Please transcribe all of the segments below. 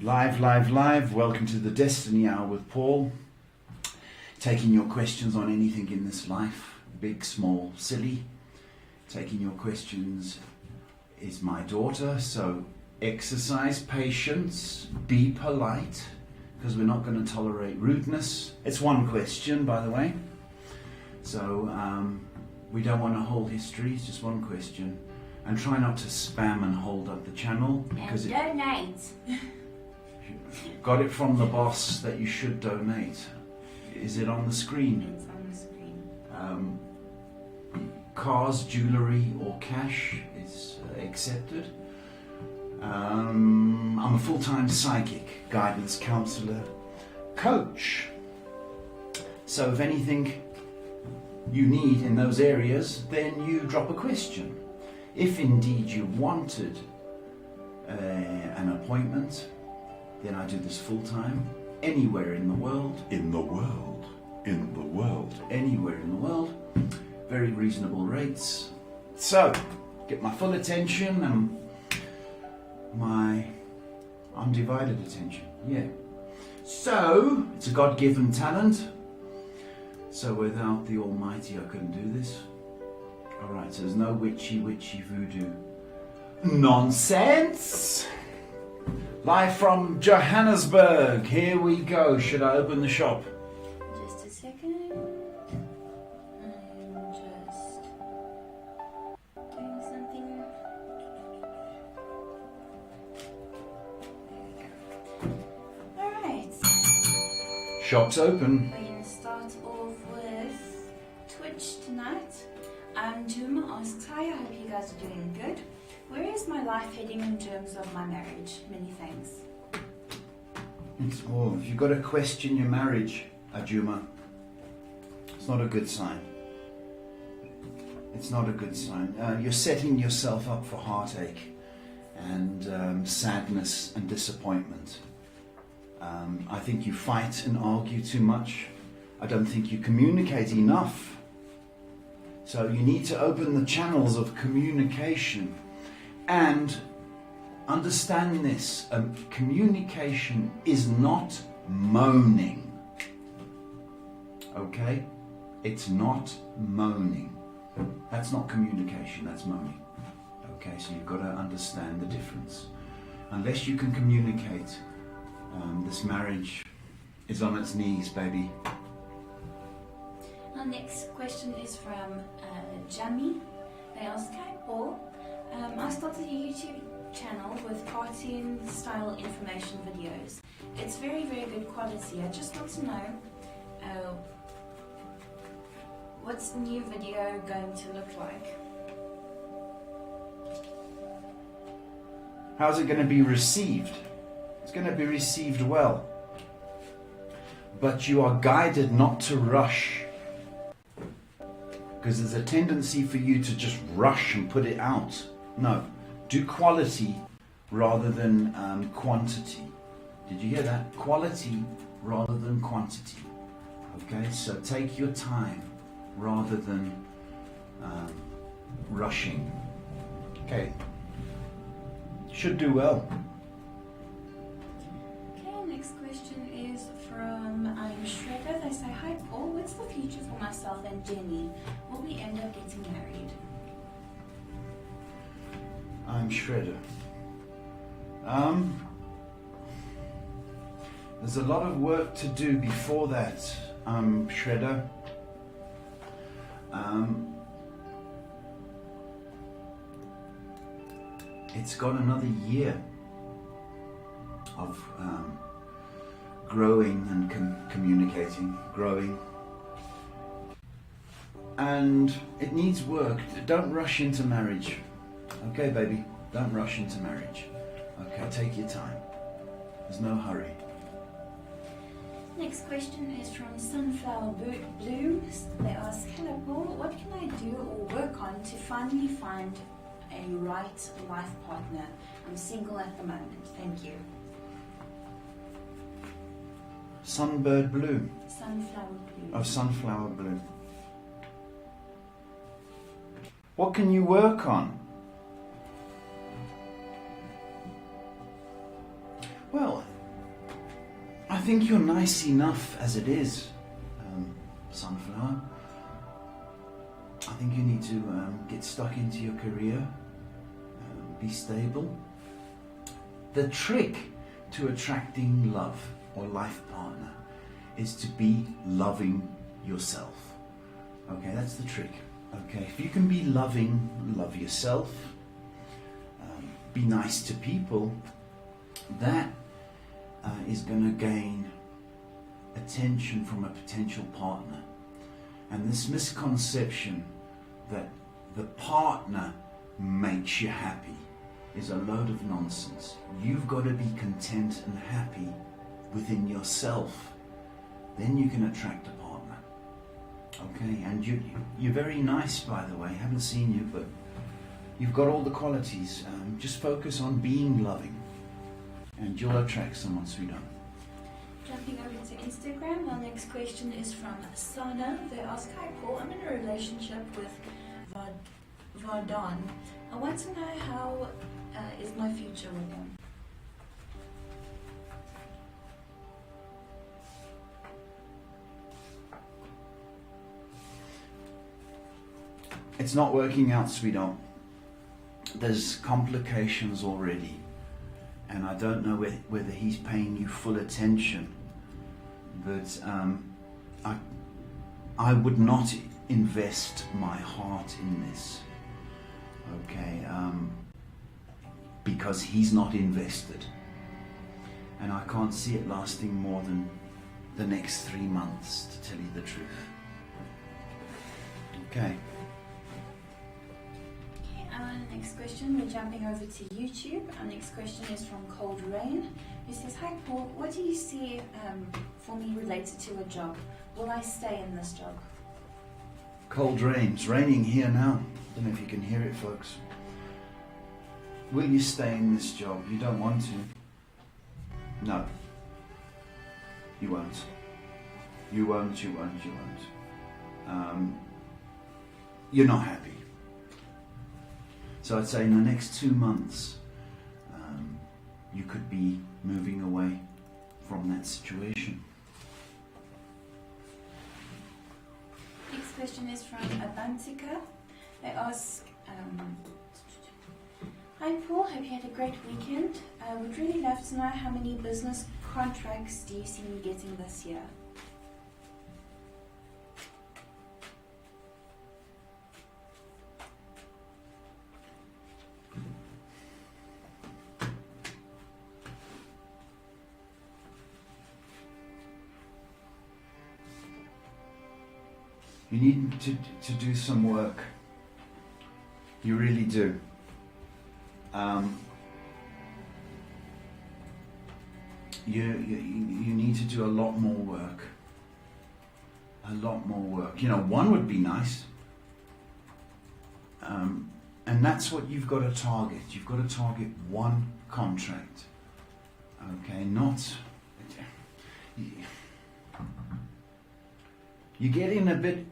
Live. Welcome to the Destiny Hour with Paul. Taking your questions on anything in this life, big, small, silly. Taking your questions is my daughter, so exercise patience, be polite, because we're not going to tolerate rudeness. It's one question, by the way. So we don't want a whole history, it's just one question. And try not to spam and hold up the channel, because and donate. Got it from the boss that you should donate. Is it on the screen? It's on the screen. Cars, jewellery or cash is accepted. I'm a full-time psychic, guidance counsellor, coach. So if anything you need in those areas, then you drop a question. If indeed you wanted an appointment, then I do this full-time, anywhere in the world. Anywhere in the world. Very reasonable rates. So, get my full attention and my undivided attention. Yeah. So, it's a God-given talent. So without the Almighty, I couldn't do this. Alright, so there's no witchy voodoo nonsense. Live from Johannesburg. Here we go. Should I open the shop? Just a second. I'm just doing something. Alright. Shop's open. We're going to start off with Twitch tonight. Juma asks, hi, I hope you guys are doing good. Where is my life heading in terms of my marriage? Many thanks. If you've got to question your marriage, Ajuma, it's not a good sign. It's not a good sign. You're setting yourself up for heartache and sadness and disappointment. I think you fight and argue too much. I don't think you communicate enough. So you need to open the channels of communication and understand this. Communication is not moaning. Okay? It's not moaning. That's not communication, that's moaning. Okay, so you've got to understand the difference. Unless you can communicate, this marriage is on its knees, baby. Our next question is from Jamie. They ask, hi Paul, I started a YouTube channel with cartoon style information videos. It's very, very good quality. I just want to know what's the new video going to look like? How's it going to be received? It's going to be received well. But you are guided not to rush. Because there's a tendency for you to just rush and put it out. No, do quality rather than quantity. Did you hear that? Quality rather than quantity. Okay, so take your time rather than rushing. Okay, should do well. Okay, next question is from Shredder. They say, hi Paul, what's the future for myself and Jenny? Will we end up getting married? I'm Shredder. There's a lot of work to do before that, Shredder. It's got another year of growing and communicating, growing. And it needs work. Don't rush into marriage. Okay, baby? Don't rush into marriage. Okay, take your time. There's no hurry. Next question is from Sunflower Blooms. They ask, hello Paul, what can I do or work on to finally find a right life partner? I'm single at the moment. Thank you. Sunbird blue. Sunflower blue. Oh, sunflower blue. What can you work on? think you're nice enough as it is, Sunflower. I think you need to get stuck into your career, be stable. The trick to attracting love or life partner is to be loving yourself. Okay, that's the trick. Okay, if you can be loving, love yourself, be nice to people, that is going to gain attention from a potential partner. And this misconception that the partner makes you happy is a load of nonsense. You've got to be content and happy within yourself. Then you can attract a partner. Okay, and you're very nice, by the way. I haven't seen you, but you've got all the qualities. Just focus on being loving, and you'll attract someone, sweetheart. Jumping over to Instagram, our next question is from Sana. They ask, hi Paul, I'm in a relationship with Vardan. I want to know how is my future with him. It's not working out, sweetheart. There's complications already, and I don't know whether he's paying you full attention, but I would not invest my heart in this, okay, because he's not invested, and I can't see it lasting more than the next 3 months, to tell you the truth. Okay. Next question, we're jumping over to YouTube. Our next question is from Cold Rain, who says, hi Paul, what do you see for me related to a job? Will I stay in this job? Cold Rain. It's raining here now. I don't know if you can hear it, folks. Will you stay in this job? You don't want to. No. You won't. You won't. You're not happy. So I'd say in the next 2 months, you could be moving away from that situation. Next question is from Abantika. They ask, hi Paul, hope you had a great weekend. Would really love to know how many business contracts do you see me getting this year? You need to do some work. You really do. You need to do a lot more work. A lot more work. You know, one would be nice. And that's what you've got to target. You've got to target one contract. Okay, not... You're getting a bit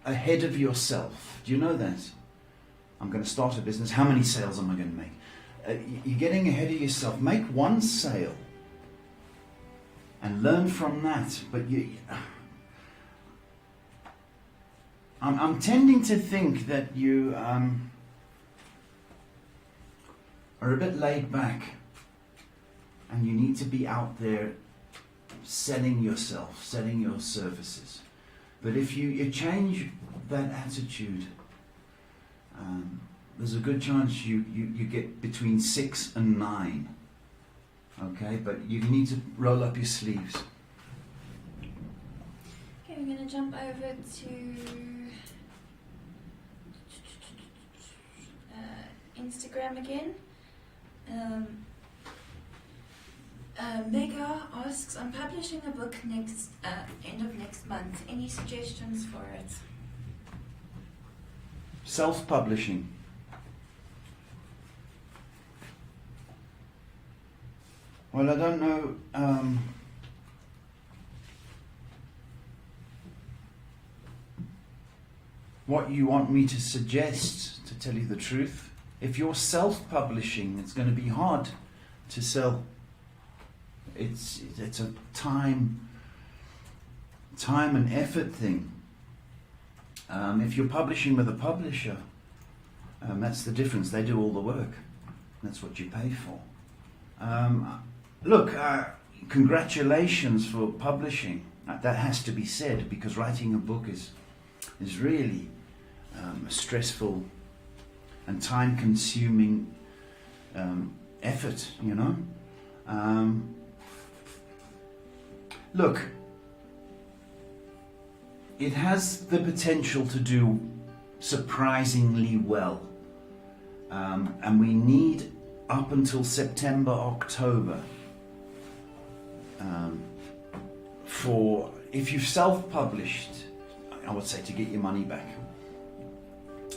ahead of yourself. Do you know that? I'm going to start a business. How many sales am I going to make? You're getting ahead of yourself. Make one sale and learn from that. But I'm tending to think that you are a bit laid back, and you need to be out there selling yourself, selling your services. But if you change that attitude, there's a good chance you get between 6 and 9. Okay, but you need to roll up your sleeves. Okay, we're going to jump over to Instagram again. Mega asks, I'm publishing a book next end of next month. Any suggestions for it? Self-publishing. Well, I don't know. What you want me to suggest, to tell you the truth. If you're self-publishing, it's going to be hard to sell It's a time and effort thing. If you're publishing with a publisher, that's the difference. They do all the work. That's what you pay for. Look, congratulations for publishing. That has to be said, because writing a book is really a stressful and time-consuming effort, you know. Look, it has the potential to do surprisingly well, and we need up until September, October for, if you've self-published, I would say to get your money back.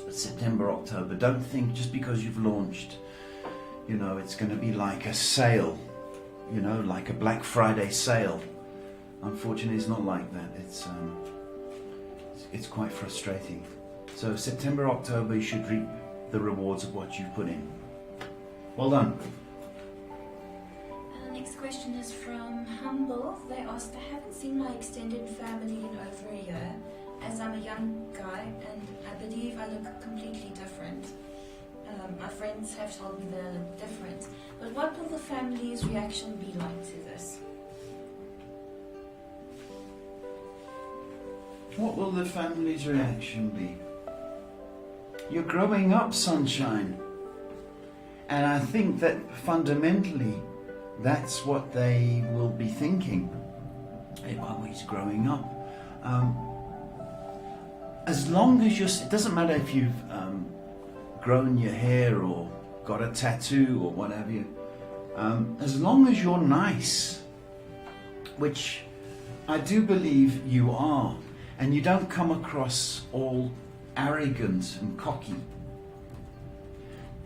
But September, October, don't think just because you've launched, you know, it's going to be like a sale, you know, like a Black Friday sale. Unfortunately, it's not like that. It's quite frustrating. So September, October, you should reap the rewards of what you've put in. Well done. Next question is from Humble. They asked, I haven't seen my extended family in over a year, as I'm a young guy and I believe I look completely different. My friends have told me they look different. But what will the family's reaction be like to this? What will the family's reaction be? You're growing up, sunshine. And I think that fundamentally, that's what they will be thinking. Hey, well, he's growing up. As long as it doesn't matter if you've grown your hair or got a tattoo or whatever, as long as you're nice, which I do believe you are, and you don't come across all arrogant and cocky,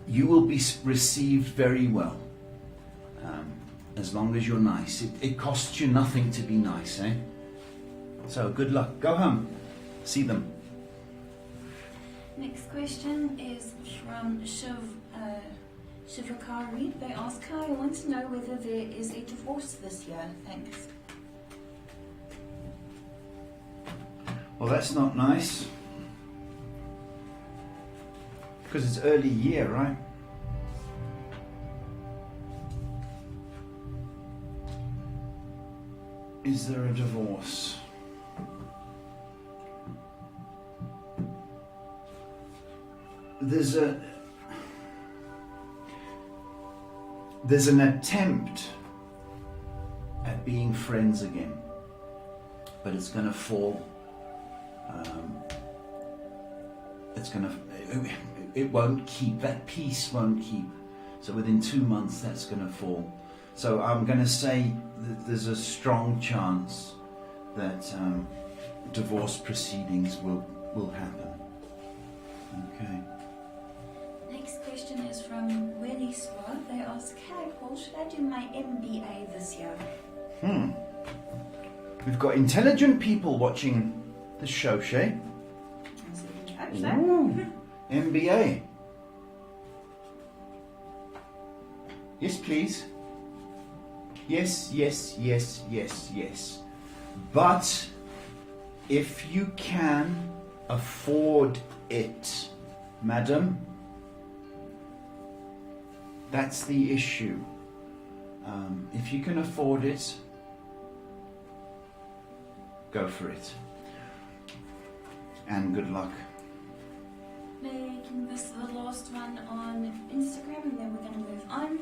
you will be received very well. As long as you're nice. It costs you nothing to be nice, eh? So good luck. Go home. See them. Next question is from Shivakari. They ask, I want to know whether there is a divorce this year. Thanks. Well, that's not nice. Because it's early year, right? Is there a divorce? There's an attempt at being friends again, but it's going to fall. It won't keep. That peace won't keep. So within 2 months, that's going to fall. So I'm going to say that there's a strong chance that divorce proceedings will happen. Okay. Next question is from Willie Swa. They ask, hi Paul, should I do my MBA this year? We've got intelligent people watching the show, Shay. Ooh, MBA. Yes, please. Yes, yes, yes, yes, yes. But if you can afford it, madam, that's the issue. If you can afford it, go for it. And good luck. Making this the last one on Instagram, and then we're going to move on.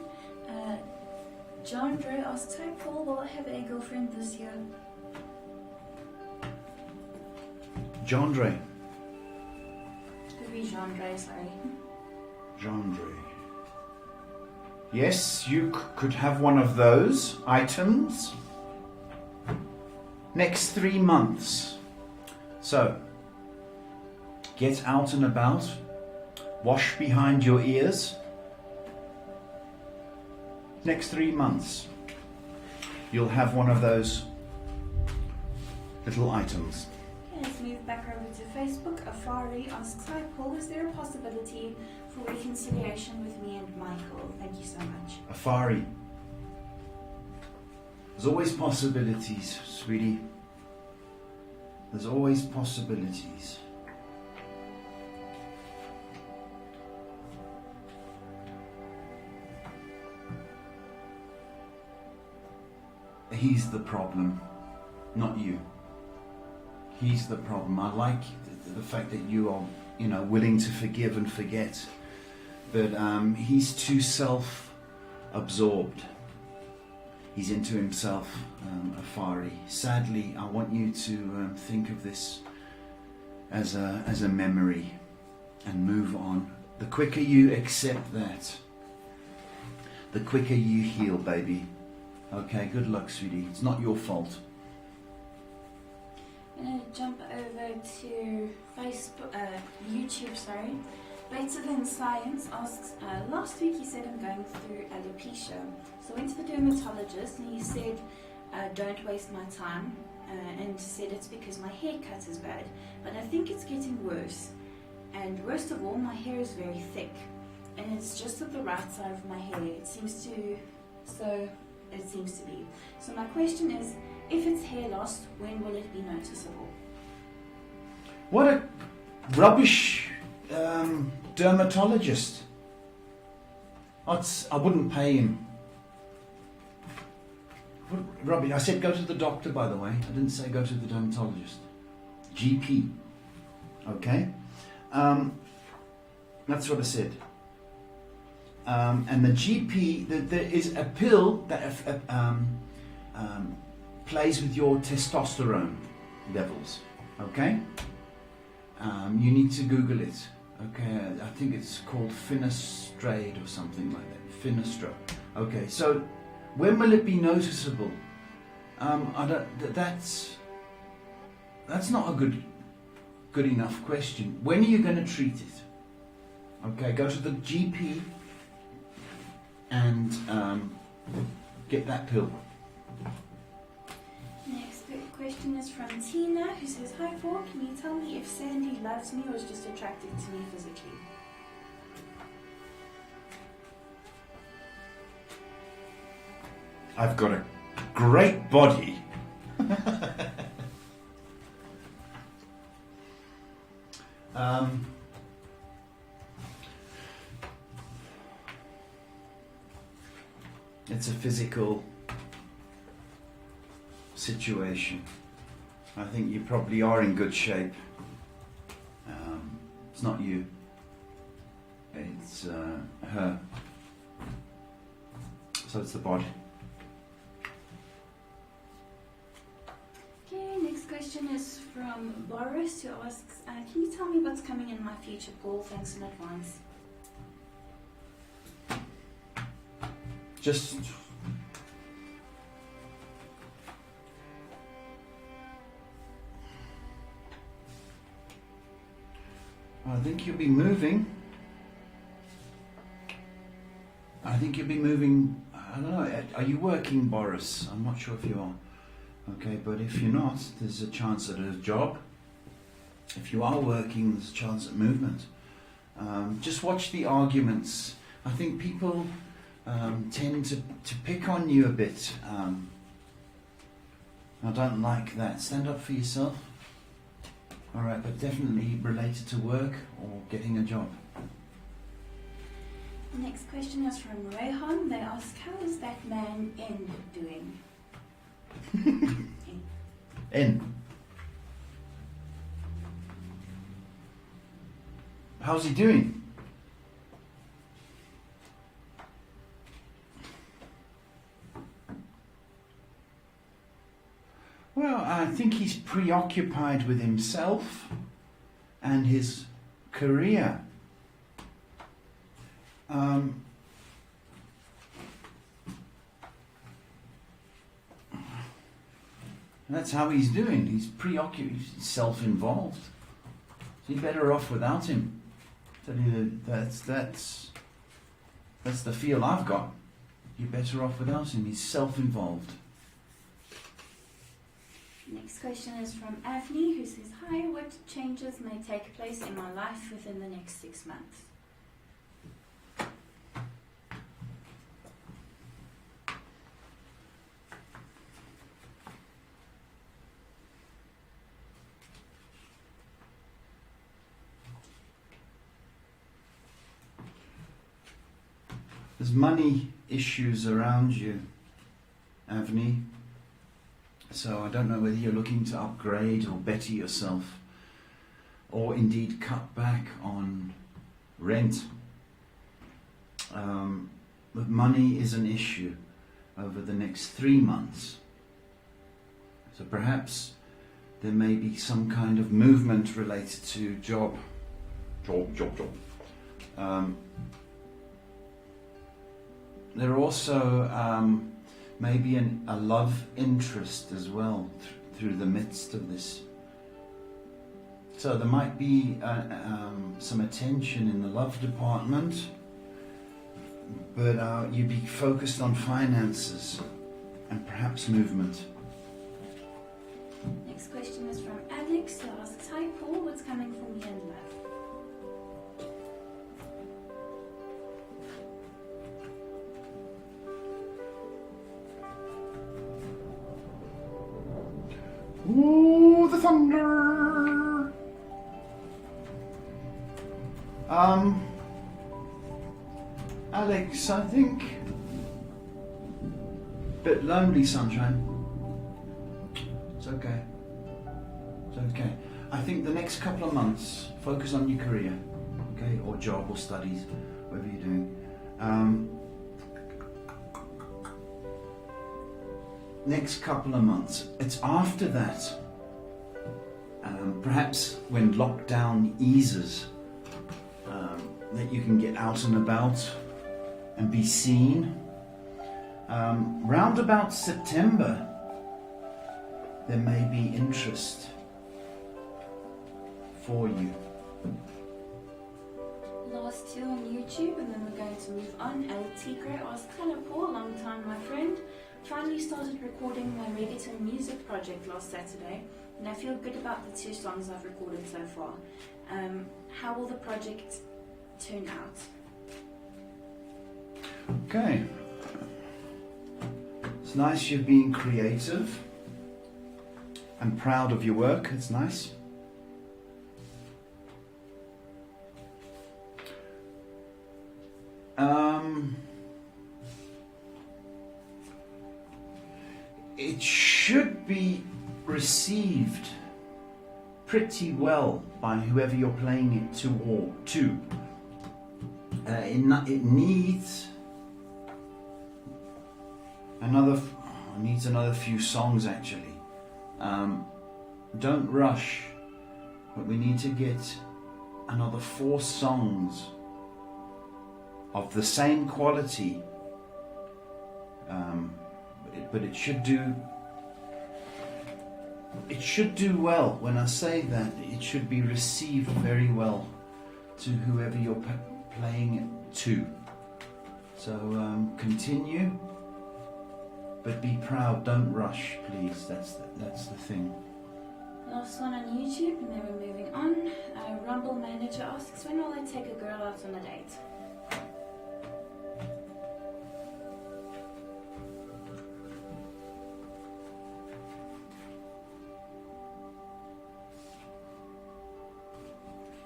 John Dre asks, hi Paul, will I have a girlfriend this year? John Dre. Could be Jean Dre, sorry. John Dre. Yes, you could have one of those items. Next 3 months. So, get out and about. Wash behind your ears. Next 3 months, you'll have one of those little items. Okay, let's move back over to Facebook. Afari asks, hi Paul, is there a possibility for reconciliation with me and Michael? Thank you so much. Afari. There's always possibilities, sweetie. There's always possibilities. He's the problem, not you. He's the problem. I like the fact that you are, willing to forgive and forget. But he's too self-absorbed. He's into himself, Afari. Sadly, I want you to think of this as a memory and move on. The quicker you accept that, the quicker you heal, baby. Okay, good luck, sweetie. It's not your fault. I'm going to jump over to YouTube, sorry. Better Than Science asks, last week you said I'm going through alopecia. So I went to the dermatologist and he said, don't waste my time, and said it's because my haircut is bad. But I think it's getting worse. And worst of all, my hair is very thick. And it's just at the right side of my hair. It seems to be. So my question is, if it's hair loss, when will it be noticeable? What a rubbish dermatologist. I wouldn't pay him. Rubbish. I said go to the doctor, by the way. I didn't say go to the dermatologist. GP. Okay? That's what I said. And the GP, there is a pill that plays with your testosterone levels. Okay? You need to Google it. Okay, I think it's called Finastrade or something like that. Finastra. Okay, so when will it be noticeable? That's not a good enough question. When are you going to treat it? Okay, go to the GP and get that pill. Next question is from Tina, who says, hi Paul, can you tell me if Sandy loves me or is just attracted to me physically? I've got a great body. It's a physical situation. I think you probably are in good shape. It's not you. It's her. So it's the body. Okay, next question is from Boris, who asks, can you tell me what's coming in my future, Paul? Thanks in advance. Just I think you'll be moving. I don't know, are you working, Boris? I'm not sure if you are. Okay, but if you're not, there's a chance at a job. If you are working, there's a chance at movement. Just watch the arguments. I think people tend to pick on you a bit. I don't like that. Stand up for yourself. Alright, but definitely related to work or getting a job. The next question is from Rohan. They ask, how is that man N doing? N. How's he doing? Well, I think he's preoccupied with himself and his career. That's how he's doing. He's preoccupied, he's self-involved. So you're better off without him. Tell you that's the feel I've got. You're better off without him. He's self-involved. Next question is from Avni, who says, hi, what changes may take place in my life within the next 6 months? There's money issues around you, Avni. So I don't know whether you're looking to upgrade or better yourself, or indeed cut back on rent. But money is an issue over the next 3 months. So perhaps there may be some kind of movement related to job. There are also maybe a love interest as well through the midst of this. So there might be some attention in the love department, but you'd be focused on finances and perhaps movement. Next question is from Alex, who asks, "Hi Paul, what's coming for me in love?" Ooh, the thunder! Alex, I think bit lonely, sunshine. It's okay. It's okay. I think the next couple of months, focus on your career, okay, or job or studies, whatever you're doing. Next couple of months. It's after that, perhaps when lockdown eases, that you can get out and about and be seen. Round about September, there may be interest for you. Last two on YouTube, and then we're going to move on. Tigre asks, "Hello Paul, long time my friend. Finally started recording my reggaeton music project last Saturday, and I feel good about the 2 songs I've recorded so far. How will the project turn out?" Okay. It's nice you're being creative and proud of your work. It's nice. It should be received pretty well by whoever you're playing it to. It needs another few songs actually. Don't rush, but we need to get another 4 songs of the same quality, but it should do well. When I say that, it should be received very well to whoever you're playing it to. So continue, but be proud. Don't rush, please. That's the thing. Last one on YouTube, and then we're moving on. Rumble Manager asks, "When will I take a girl out on a date?"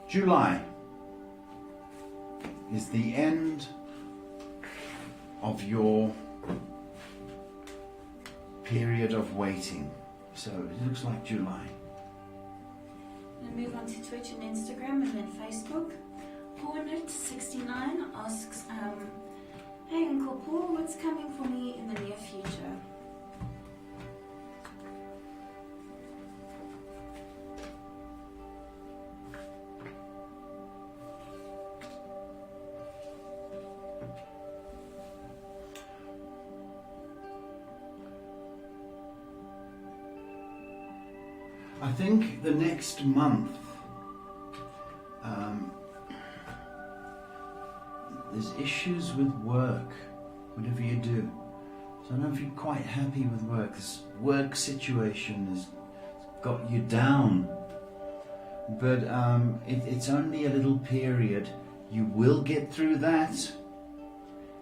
July is the end of your period of waiting. So it looks like July. We'll move on to Twitch and Instagram, and then Facebook. Hornet69 asks, "Hey Uncle Paul, what's coming for me in the near future?" I think the next month there's issues with work, whatever you do. So I don't know if you're quite happy with work. This work situation has got you down, but it's only a little period. You will get through that,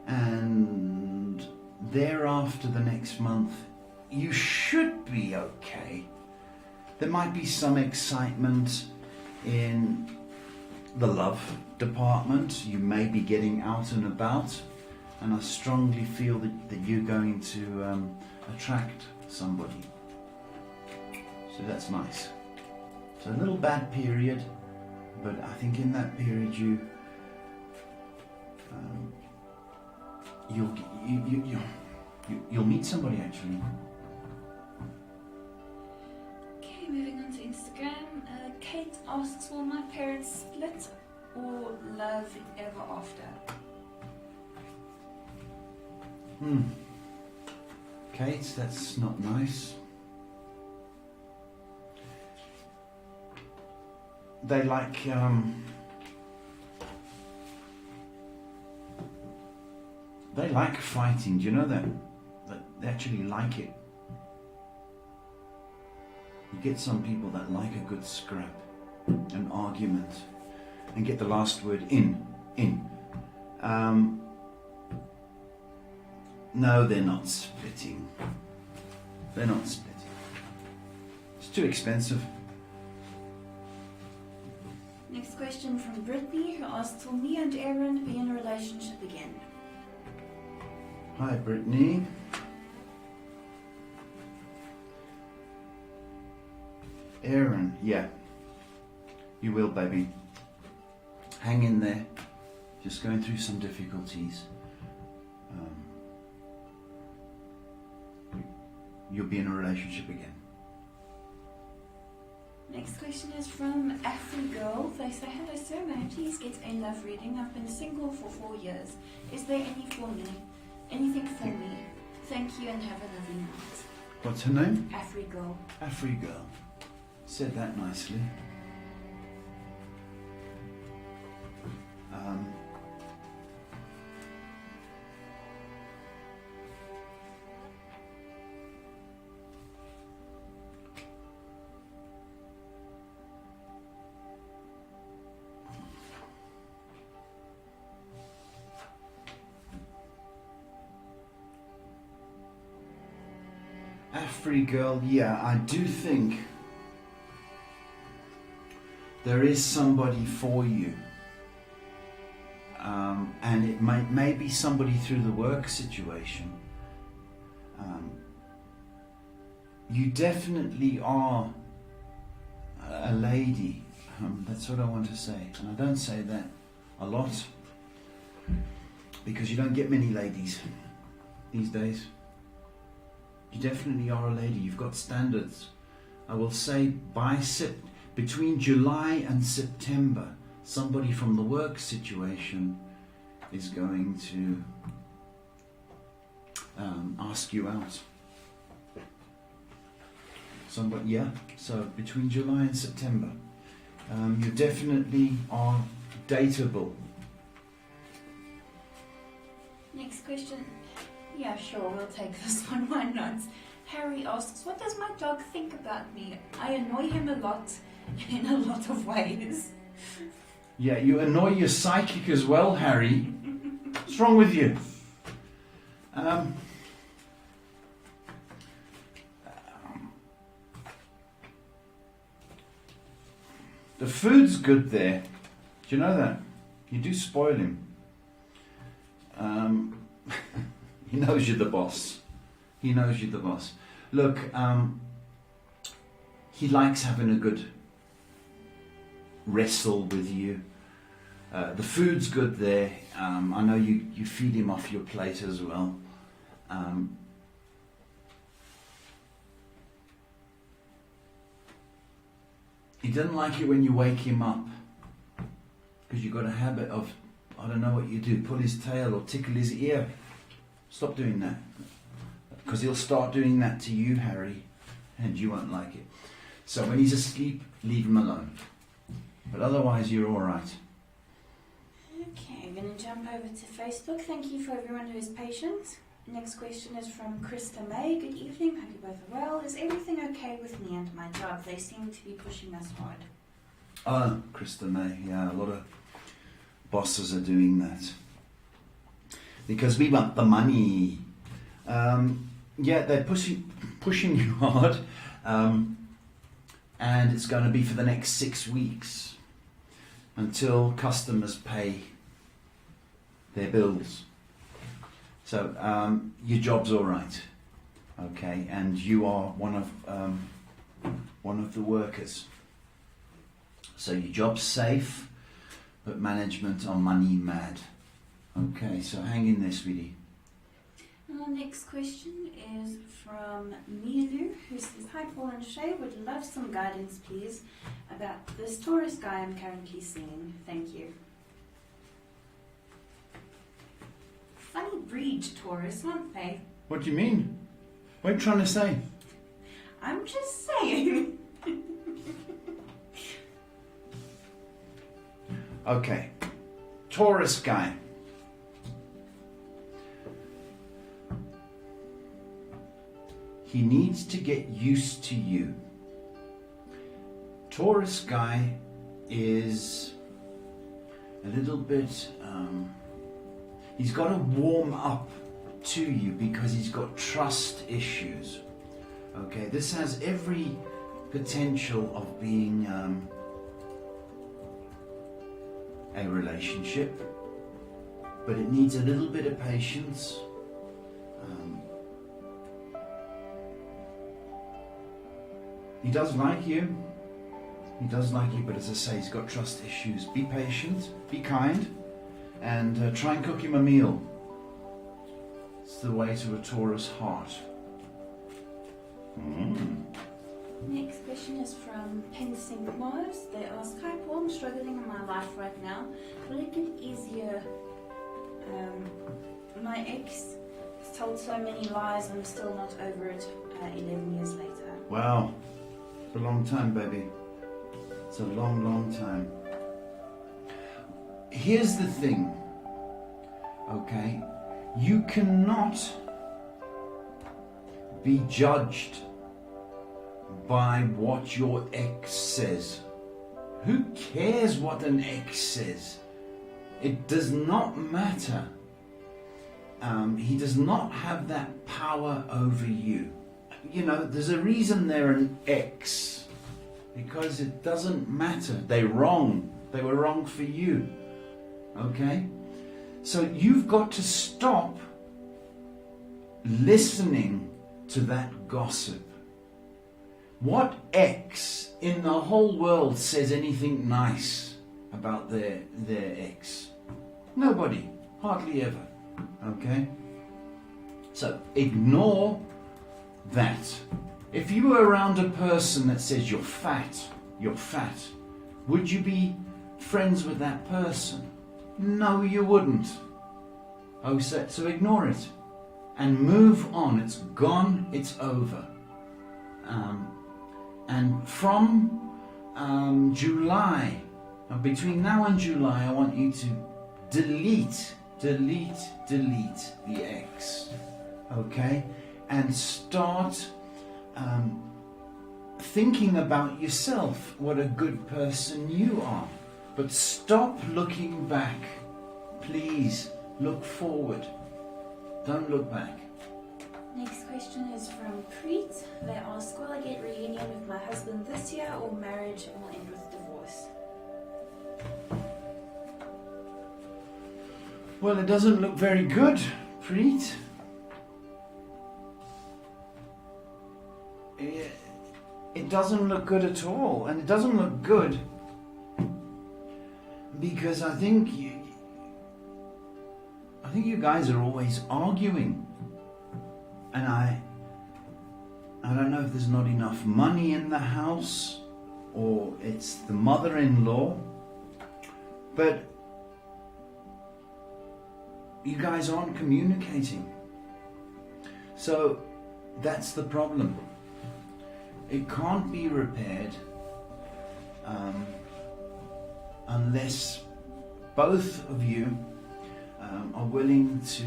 and thereafter the next month you should be okay. There might be some excitement in the love department. You may be getting out and about. and I strongly feel that you're going to attract somebody. So that's nice. So a little bad period, but I think in that period you'll meet somebody actually. Okay, moving on to Instagram. Kate asks, will my parents split or love ever after? Kate, that's not nice. They like fighting. Do you know that? They actually like it. You get some people that like a good scrap, an argument, and get the last word in. No, they're not splitting. They're not splitting. It's too expensive. Next question from Brittany, who asks, will me and Aaron be in a relationship again? Hi, Brittany. Aaron, yeah. You will, baby. Hang in there. Just going through some difficulties. You'll be in a relationship again. Next question is from Afro. They say, hello sir, may I please get a love reading? I've been single for 4 years. Is there anything for me? Thank you and have a lovely night. What's her name? Afro. Afri-girl. Said that nicely. Afri-girl, yeah, I do think there is somebody for you, and it may be somebody through the work situation. You definitely are a lady, that's what I want to say, and I don't say that a lot because you don't get many ladies these days. You definitely are a lady. You've got standards. I will say between July and September, somebody from the work situation is going to ask you out. Somebody, yeah. So between July and September, you definitely are dateable. Next question. Yeah, sure, we'll take this one. Why not? Harry asks, what does my dog think about me? I annoy him a lot, in a lot of ways. Yeah, you annoy your psychic as well, Harry. What's wrong with you? The food's good there. Do you know that? You do spoil him. He knows you're the boss. He knows you're the boss. Look, he likes having a good wrestle with you. The food's good there. I know you feed him off your plate as well. He doesn't like it when you wake him up because you've got a habit of, I don't know what you do, pull his tail or tickle his ear. Stop doing that, because he'll start doing that to you, Harry, and you won't like it. So when he's asleep, leave him alone. But otherwise, you're all right. Okay, I'm going to jump over to Facebook. Thank you for everyone who is patient. Next question is from Krista May. Good evening, hope you both are well. Is everything okay with me and my job? They seem to be pushing us hard. Krista May, yeah, a lot of bosses are doing that. Because we want the money. Yeah, they're pushing you hard. And it's going to be for the next 6 weeks until customers pay their bills. So your job's all right, okay, and you are one of the workers. So your job's safe, but management are money mad. Okay, so hang in there, sweetie. Our next question is from Milu, who says, "Hi Paul and Shay, would love some guidance please about this Taurus guy I'm currently seeing. Thank you." Funny breed, Taurus, aren't they? What do you mean? What are you trying to say? I'm just saying. Okay, Taurus guy. He needs to get used to you. Taurus guy is a little bit, he's got to warm up to you because he's got trust issues. Okay, this has every potential of being a relationship, but it needs a little bit of patience. He does like you. He does like you, but as I say, he's got trust issues. Be patient, be kind, and try and cook him a meal. It's the way to a Taurus heart. Next question is from Pensing Mars. They ask, "Hi Paul, I'm struggling in my life right now. Will it get easier? My ex has told so many lies, I'm still not over it 11 years later." Wow, it's a long time, baby. It's a long, long time. Here's the thing, okay? You cannot be judged by what your ex says. Who cares what an ex says? It does not matter. He does not have that power over you. You know, there's a reason they're an ex, because it doesn't matter. They're wrong. They were wrong for you. Okay? So you've got to stop listening to that gossip. What ex in the whole world says anything nice about their ex? Nobody. Hardly ever. Okay? So ignore that. If you were around a person that says you're fat, would you be friends with that person? No, you wouldn't. Oh, so ignore it and move on. It's gone, it's over. And from July, between now and July, I want you to delete the ex, okay? And start thinking about yourself, what a good person you are. But stop looking back. Please look forward. Don't look back. Next question is from Preet. They ask, "Will I get reunion with my husband this year, or marriage will end with divorce?" Well, it doesn't look very good, Preet. It doesn't look good at all, and it doesn't look good because I think you guys are always arguing, and I don't know if there's not enough money in the house or it's the mother-in-law, but you guys aren't communicating. So that's the problem. It can't be repaired unless both of you are willing to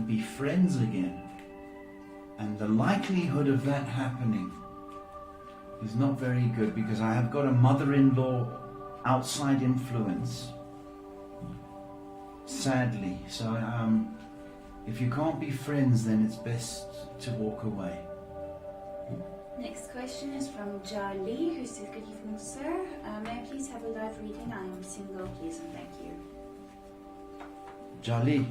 be friends again. And the likelihood of that happening is not very good, because I have got a mother-in-law outside influence, sadly. So if you can't be friends, then it's best to walk away. Next question is from Jali, who says, "Good evening, sir. May I please have a live reading? I am single, please, and thank you." Jali,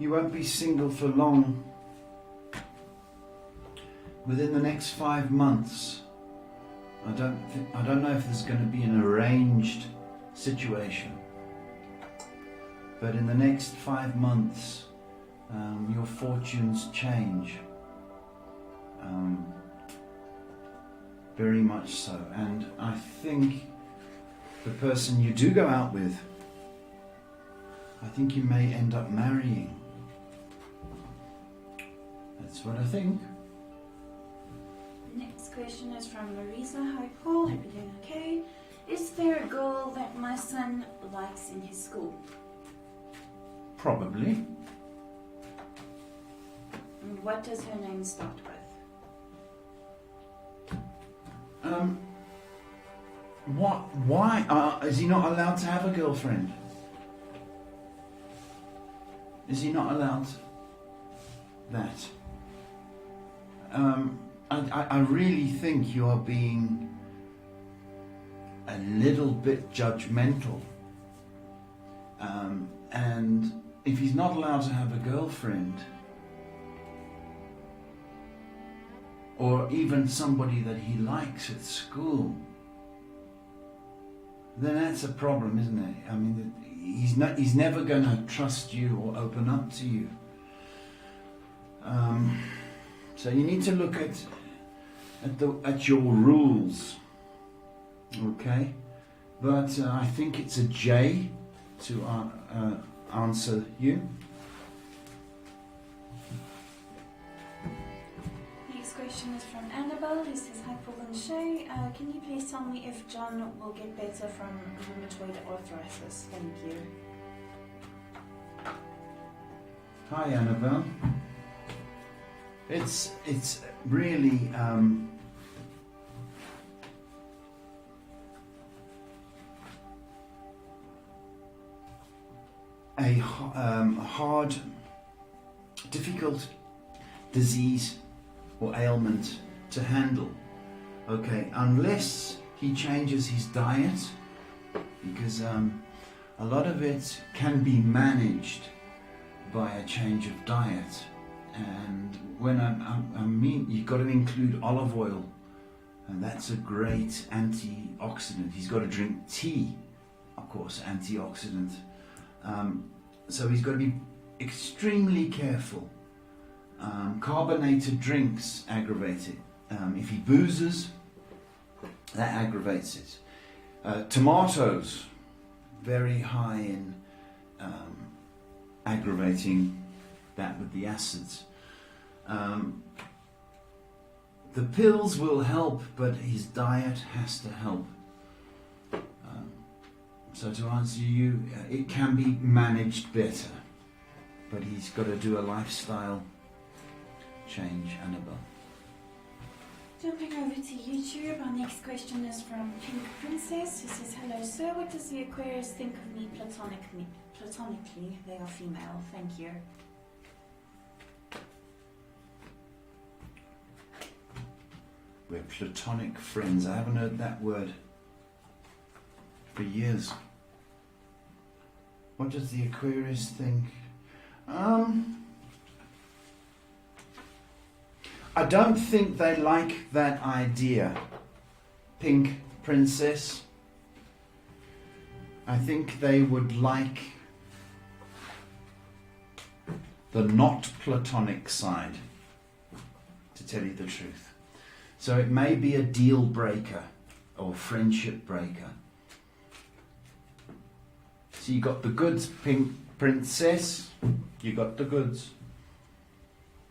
You won't be single for long. Within the next 5 months, I don't know if there's going to be an arranged situation, but in the next 5 months, your fortunes change. Very much so. And I think the person you do go out with, I think you may end up marrying. That's what I think. Next question is from Marisa. Hi Paul, hope you're doing okay. Is there a girl that my son likes in his school? Probably. And what does her name start with? Why? Is he not allowed to have a girlfriend? Is he not allowed that? I really think you are being a little bit judgmental. And if he's not allowed to have a girlfriend, or even somebody that he likes at school, then that's a problem, isn't it? I mean, he's never going to trust you or open up to you. So you need to look at your rules, okay? But I think it's a J to answer you. Next question is from Annabelle, who says, hi Paul and Shay, can you please tell me if John will get better from rheumatoid arthritis? Thank you. Hi Annabelle. It's really a hard, difficult disease or ailment to handle. Okay, unless he changes his diet, because a lot of it can be managed by a change of diet. And when I mean, you've got to include olive oil, and that's a great antioxidant. He's got to drink tea, of course, antioxidant. So he's got to be extremely careful. Carbonated drinks aggravate it. If he boozes, that aggravates it. Tomatoes, very high in aggravating that with the acids. The pills will help, but his diet has to help. So to answer you, it can be managed better, but he's got to do a lifestyle change, Annabelle. Jumping over to YouTube, our next question is from Pink Princess, who says, hello sir, what does the Aquarius think of me platonically? They are female, thank you. We're platonic friends. I haven't heard that word for years. What does the Aquarius think? I don't think they like that idea, Pink Princess. I think they would like the not platonic side, to tell you the truth. So it may be a deal breaker or friendship breaker. So you got the goods, Pink Princess. You got the goods.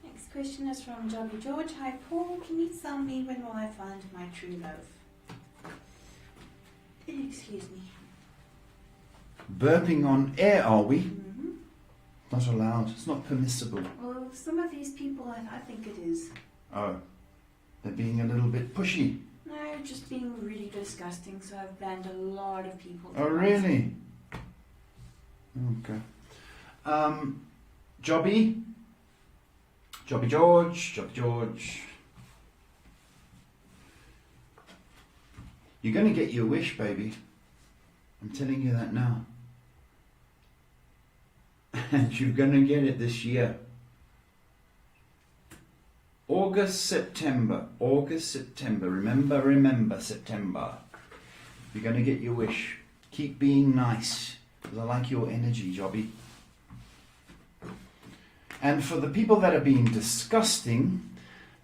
Next question is from Jobby George. Hi Paul, can you tell me when will I find my true love? Excuse me. Burping on air, are we? Mm-hmm. Not allowed. It's not permissible. Well, some of these people, I think it is. Oh, they're being a little bit pushy. No, just being really disgusting, so I've banned a lot of people. Oh, really? Okay. Jobby George. You're going to get your wish, baby. I'm telling you that now. And you're going to get it this year. August, September. Remember September. You're going to get your wish. Keep being nice, because I like your energy, Jobby. And for the people that are being disgusting,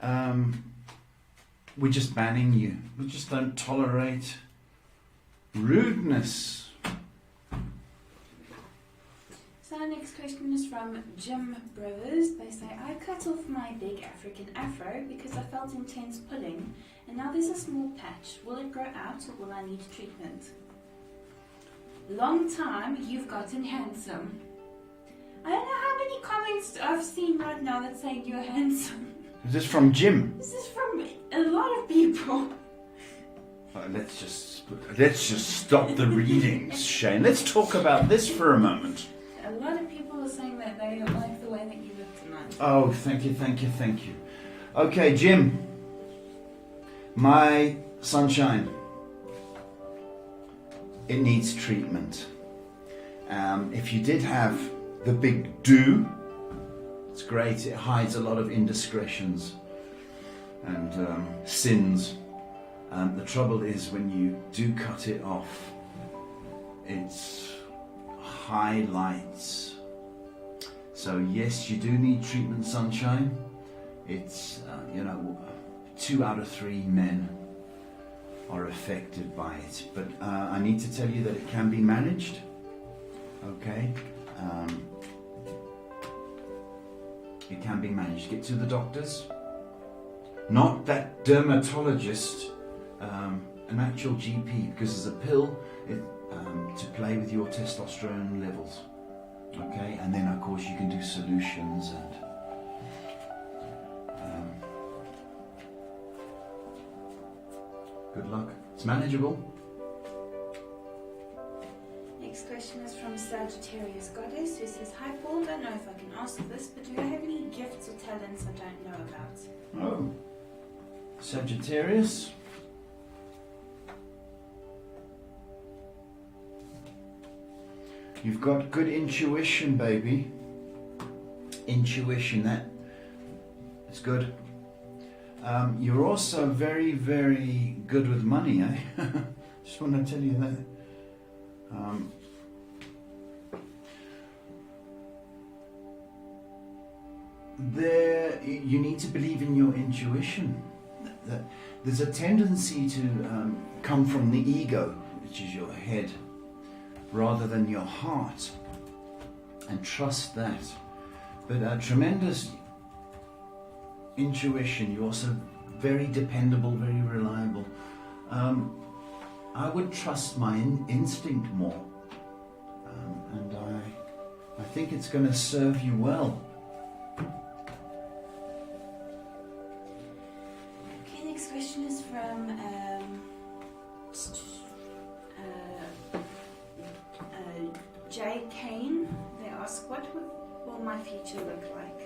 we're just banning you. We just don't tolerate rudeness. So our next question is from Jim Brothers. They say, I cut off my big African afro because I felt intense pulling, and now there's a small patch. Will it grow out or will I need treatment? Long time, you've gotten handsome. I don't know how many comments I've seen right now that saying you're handsome. Is this from Jim? This is from a lot of people. Let's just stop the readings, Shane. Let's talk about this for a moment. A lot of people are saying that they don't like the way that you look tonight. Oh, thank you. Okay, Jim. My sunshine. It needs treatment. If you did have the big do, it's great. It hides a lot of indiscretions and sins. The trouble is when you do cut it off, it's highlights. So yes, you do need treatment, sunshine. It's 2 out of 3 men are affected by it, but I need to tell you that it can be managed. Okay, it can be managed. Get to the doctors, not that dermatologist, an actual GP, because there's a pill to play with your testosterone levels. Okay, and then of course you can do solutions and good luck. It's manageable. Next question is from Sagittarius Goddess, who says, Hi Paul, don't know if I can ask this, but do you have any gifts or talents I don't know about? Oh, Sagittarius. You've got good intuition, baby. Intuition, that's good. You're also very, very good with money, eh? Just want to tell you that. You need to believe in your intuition. There's a tendency to come from the ego, which is your head, rather than your heart, and trust that. But tremendous intuition. You're also very dependable, very reliable. I would trust my instinct more, and I think it's going to serve you well. Okay, next question is from Jay Kane. They ask, what will my future look like?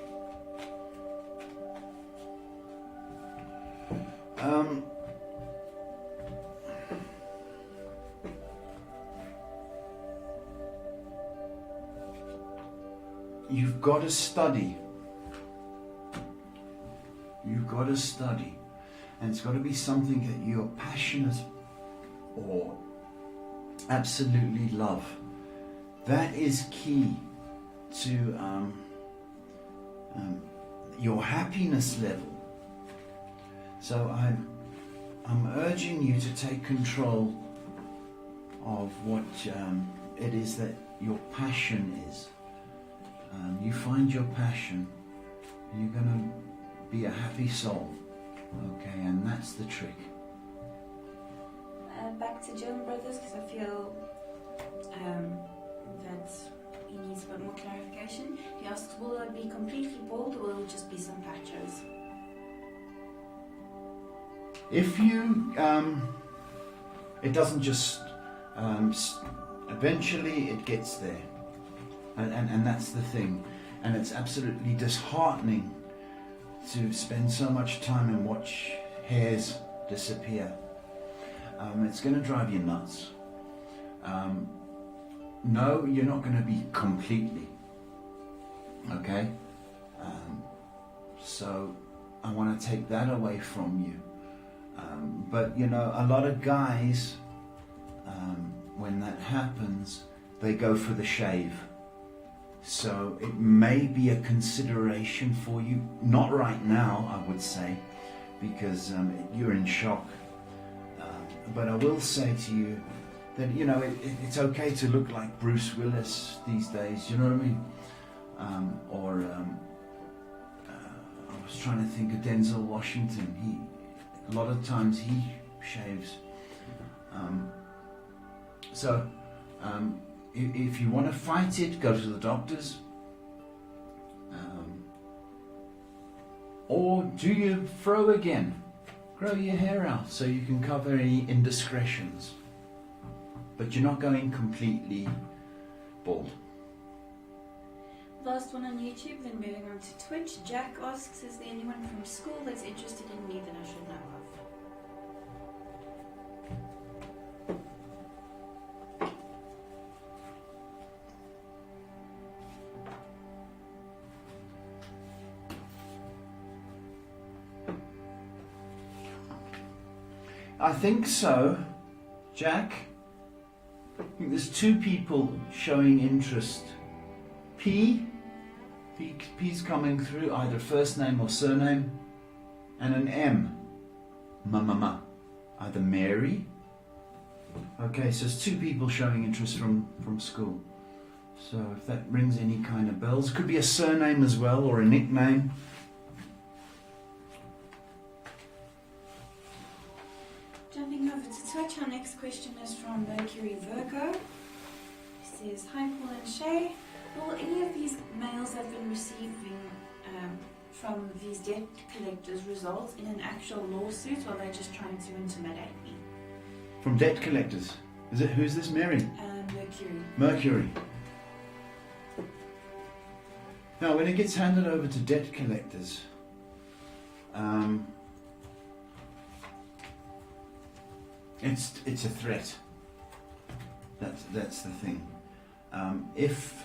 You've got to study. You've got to study. And it's got to be something that you're passionate or absolutely love. That is key to your happiness level. So I'm urging you to take control of what it is that your passion is. You find your passion, you're going to be a happy soul. Okay, and that's the trick. Back to Jim Brothers, because I feel that he needs a bit more clarification. He asks, will it be completely bald or will it just be some patches? If you, it doesn't just, eventually it gets there. And that's the thing. And it's absolutely disheartening to spend so much time and watch hairs disappear. It's going to drive you nuts. No, you're not going to be completely Okay? So I want to take that away from you. But you know, a lot of guys, when that happens, they go for the shave. So it may be a consideration for you. Not right now, I would say, because you're in shock. But I will say to you that, you know, it's okay to look like Bruce Willis these days, you know what I mean? I was trying to think of Denzel Washington. A lot of times he shaves. If you want to fight it, go to the doctors. Or do your fro again. Grow your hair out so you can cover any indiscretions. But you're not going completely bald. Last one on YouTube, then moving on to Twitch. Jack asks, is there anyone from school that's interested in me that I should know of? I think so, Jack. I think there's two people showing interest. P's coming through, either first name or surname, and an M, either Mary. Okay, so there's two people showing interest from school. So if that rings any kind of bells, could be a surname as well, or a nickname. Jumping over to Twitch, our next question is from Mercury Virgo. He says, hi Paul and Shay, will any of these mails I've been receiving from these debt collectors result in an actual lawsuit, or are they just trying to intimidate me? From debt collectors? Who's this, Mary? Mercury. Now, when it gets handed over to debt collectors, it's a threat. That's the thing. If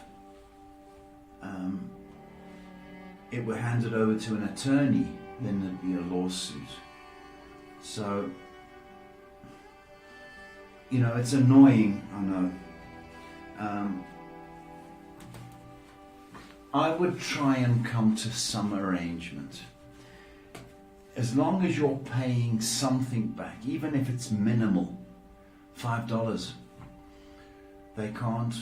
it were handed over to an attorney, then there'd be a lawsuit. So, you know, it's annoying, I know. I would try and come to some arrangement. As long as you're paying something back, even if it's minimal, $5, they can't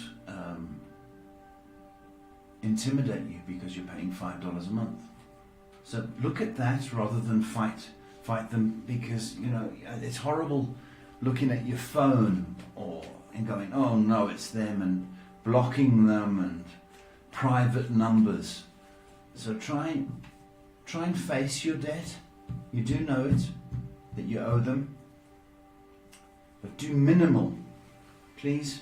intimidate you because you're paying $5 a month. So look at that rather than fight them, because, you know, it's horrible looking at your phone and going, oh no, it's them, and blocking them and private numbers. So try and face your debt. You do know it, that you owe them, but do minimal, please.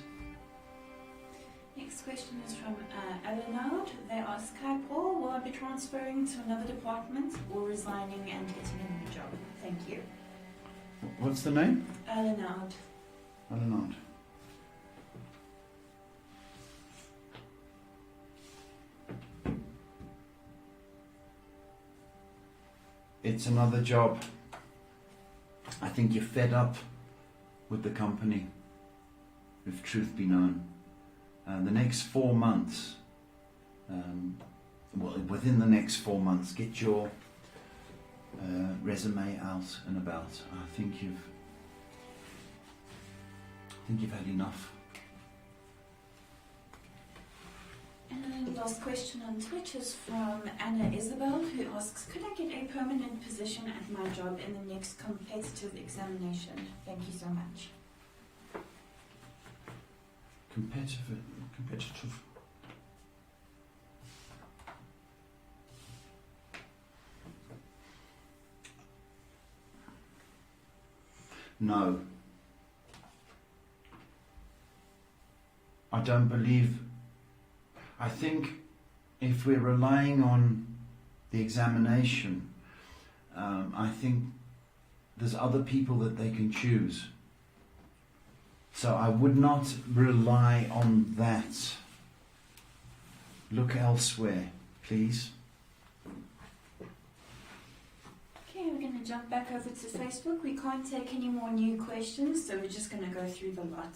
Next question is from Eleanor. They ask, hi Paul, will I be transferring to another department or resigning and getting a new job? Thank you. What's the name? Eleanor. It's another job. I think you're fed up with the company, if truth be known. The next 4 months, within the next 4 months, get your resume out and about. I think you've had enough. And then the last question on Twitch is from Anna Isabel, who asks, could I get a permanent position at my job in the next competitive examination? Thank you so much. Competitive. No. I don't believe. I think if we're relying on the examination, I think there's other people that they can choose. So I would not rely on that. Look elsewhere. please. Okay, we're going to jump back over to Facebook. We can't take any more new questions, so we're just going to go through the lot.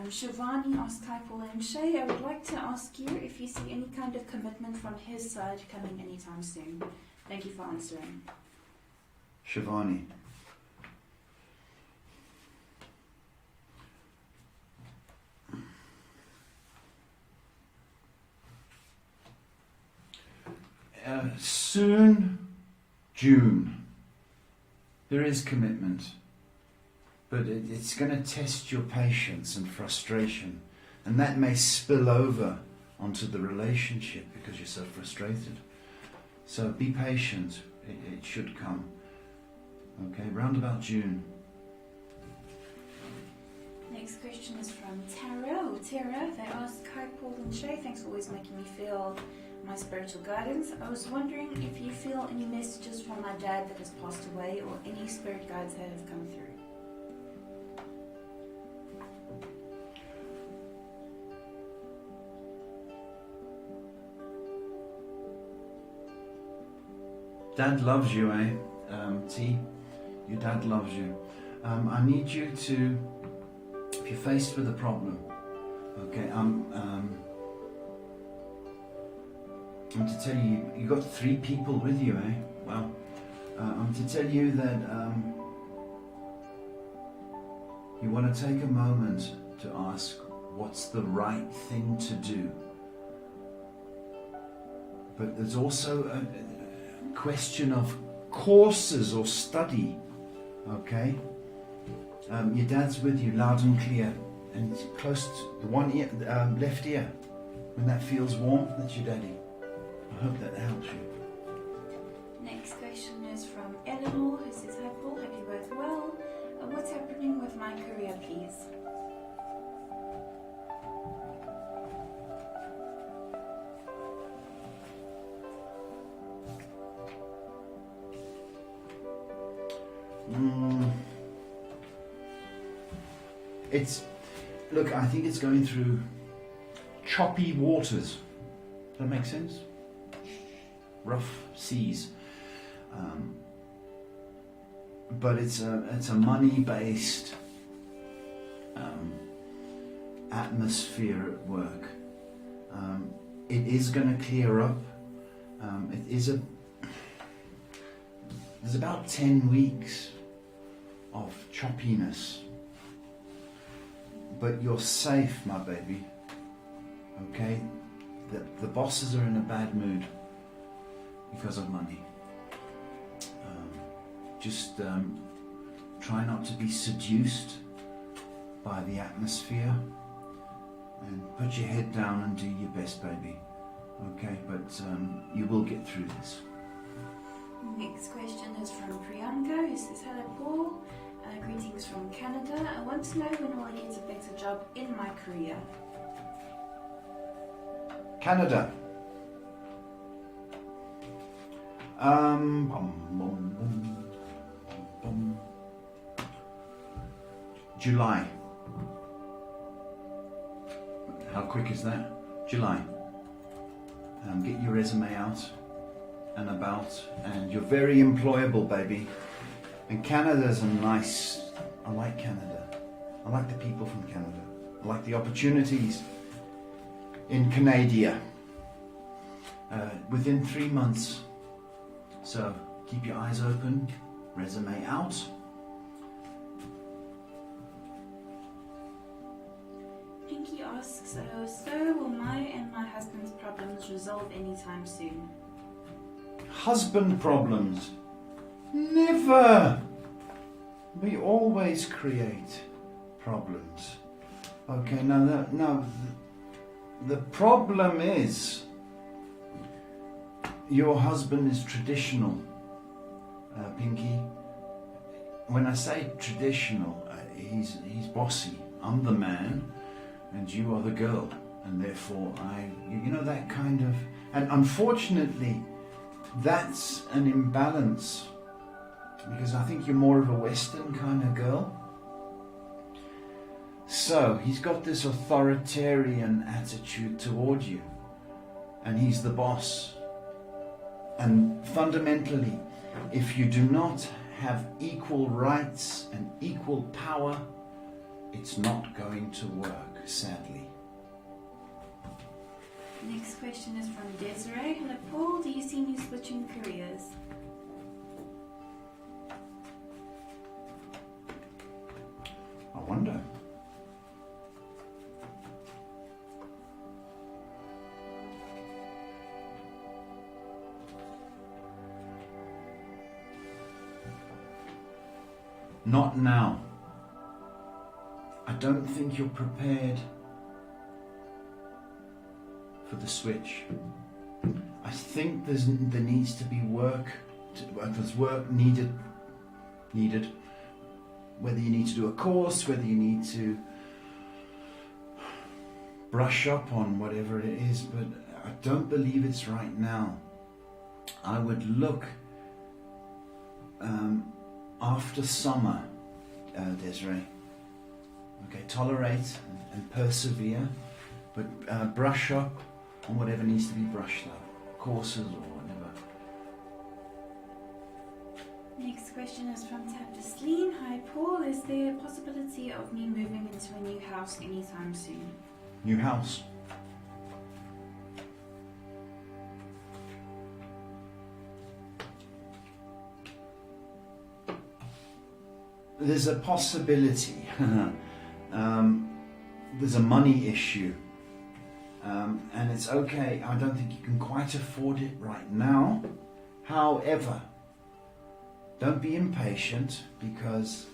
Shivani asked, hi Paul and Shay, I would like to ask you if you see any kind of commitment from his side coming anytime soon. Thank you for answering. Shivani. Soon, June, there is commitment, but it's going to test your patience and frustration, and that may spill over onto the relationship because you're so frustrated. So be patient, it should come. Okay, round about June. Next question is from Tara. Tara, they ask, hi Paul and Shay, thanks for always making me feel my spiritual guidance. I was wondering if you feel any messages from my dad that has passed away or any spirit guides that have come through. Dad loves you, eh? T, your dad loves you. I need you to, if you're faced with a problem, okay, I'm to tell you, you've got 3 people with you, eh? Well, I'm to tell you that you want to take a moment to ask what's the right thing to do. But there's also a question of courses or study, okay? Your dad's with you loud and clear, and it's close to the one ear, left ear. When that feels warm, that's your daddy. I hope that helps you. Next question is from Eleanor, who says, hi Paul, hope you're both well. What's happening with my career, please? Look, I think it's going through choppy waters. Does that make sense? Rough seas. But it's a money-based atmosphere at work. It is going to clear up. There's about 10 weeks of choppiness. But you're safe, my baby. Okay? The bosses are in a bad mood because of money. Just try not to be seduced by the atmosphere, and put your head down and do your best, baby. Okay? But you will get through this. Next question is from Priyanka, who says, hello Paul, greetings from Canada. I want to know when will I get a better job in my career? Canada. July. How quick is that? July. Get your resume out and about, and you're very employable, baby. And Canada's a nice, I like Canada. I like the people from Canada. I like the opportunities in Canada. Within 3 months. So keep your eyes open, resume out. Pinky asks, so will my and my husband's problems resolve anytime soon? Husband problems? Never! We always create problems. Okay, now the problem is your husband is traditional, Pinky. When I say traditional, he's bossy. I'm the man and you are the girl, and therefore you know, that kind of, and unfortunately that's an imbalance, because I think you're more of a Western kind of girl. So he's got this authoritarian attitude toward you, and he's the boss, And fundamentally, if you do not have equal rights and equal power, it's not going to work, sadly. Next question is from Desiree. Hello Paul, do you see me switching careers? I wonder. Not now. I don't think you're prepared for the switch. I think there needs to be work. There's work needed. Whether you need to do a course, whether you need to brush up on whatever it is, but I don't believe it's right now. I would look after summer, Desiree. Okay, tolerate and persevere, but brush up on whatever needs to be brushed up, courses or whatever. Next question is from Tapdersleen. Hi Paul, is there a possibility of me moving into a new house anytime soon? New house? There's a possibility. There's a money issue. And it's okay, I don't think you can quite afford it right now. However, don't be impatient because,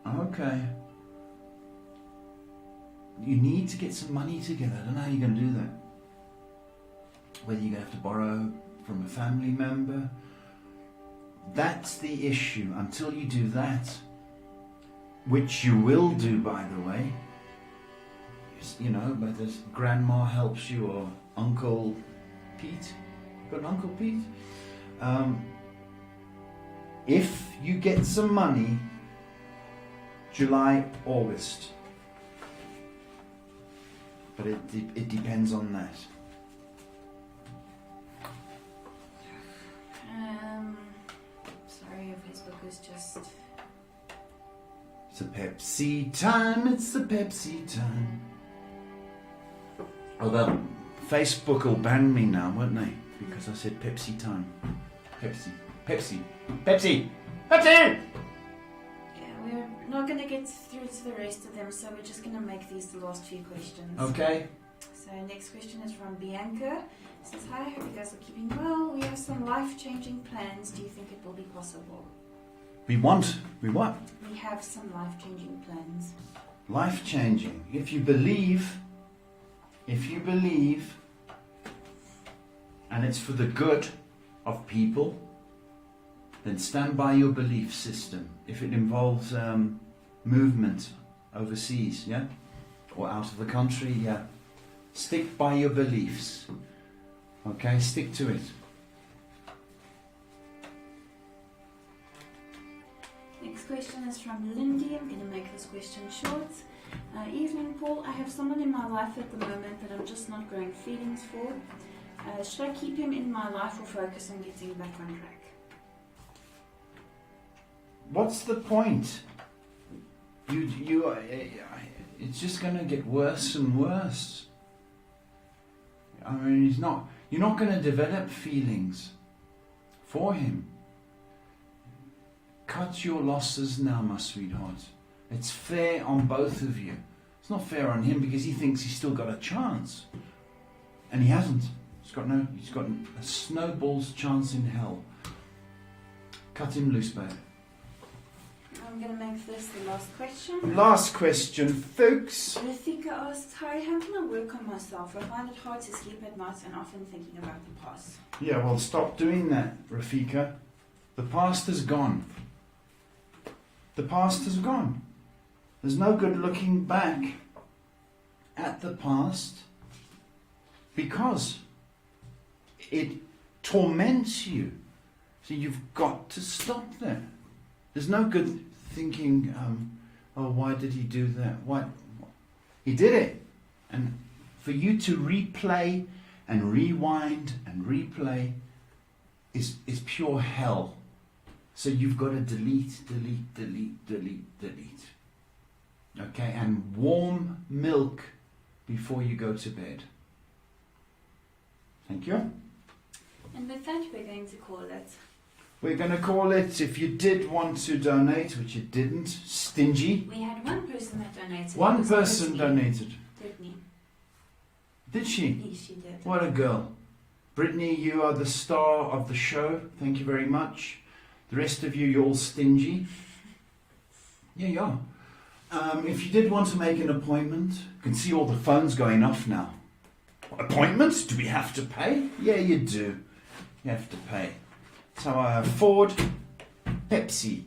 okay, you need to get some money together. I don't know how you're going to do that. Whether you're going to have to borrow from a family member. That's the issue. Until you do that, which you will do, by the way, you know, whether grandma helps you or Uncle Pete. Got an Uncle Pete? If you get some money, July, August. But it depends on that. Sorry, Facebook is just... It's a Pepsi time, it's a Pepsi time. Although Facebook will ban me now, won't they? Because I said Pepsi time. Pepsi. Yeah, we're not going to get through to the rest of them, so we're just going to make these the last few questions. Okay. So next question is from Bianca. It says, hi, hope you guys are keeping well. We have some life-changing plans. Do you think it will be possible? We what? We have some life-changing plans. Life-changing. If you believe, and it's for the good of people, then stand by your belief system. If it involves movement overseas, yeah, or out of the country, yeah, stick by your beliefs. Okay, stick to it. Next question is from Lindy. I'm going to make this question short. Evening, Paul. I have someone in my life at the moment that I'm just not growing feelings for. Should I keep him in my life or focus on getting back on track? What's the point? It's just going to get worse and worse. I mean, you're not going to develop feelings for him. Cut your losses now, my sweetheart. It's fair on both of you. It's not fair on him because he thinks he's still got a chance. And he hasn't. He's got a snowball's chance in hell. Cut him loose, babe. I'm going to make this the last question. Last question, folks. Rafika asks, hi, how can I work on myself? I find it hard to sleep at night and often thinking about the past. Yeah, well, stop doing that, Rafika. The past is gone. The past is gone. There's no good looking back at the past because it torments you. So you've got to stop that. There's no good thinking, oh, why did he do that? Why? He did it. And for you to replay and rewind and replay is pure hell. So you've got to delete, delete, delete, delete, delete. Okay, and warm milk before you go to bed. Thank you. And with that, we're going to call it. We're going to call it, if you did want to donate, which you didn't, stingy. We had one person that donated. One person donated. Brittany. Did she? Yes, she did. What a girl. Brittany, you are the star of the show. Thank you very much. The rest of you, you're all stingy. Yeah, you are. If you did want to make an appointment, you can see all the phones going off now. Appointments? Do we have to pay? Yeah, you do. You have to pay. So I have Ford, Pepsi.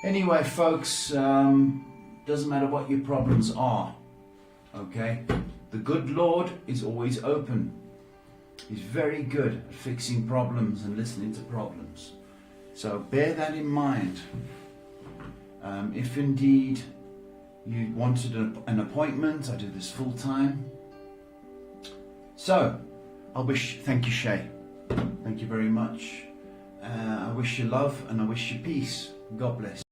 Anyway, folks, doesn't matter what your problems are, okay? The good Lord is always open. He's very good at fixing problems and listening to problems. So bear that in mind. If indeed you wanted an appointment, I do this full time. So, thank you, Shay. Thank you very much. I wish you love and I wish you peace. God bless.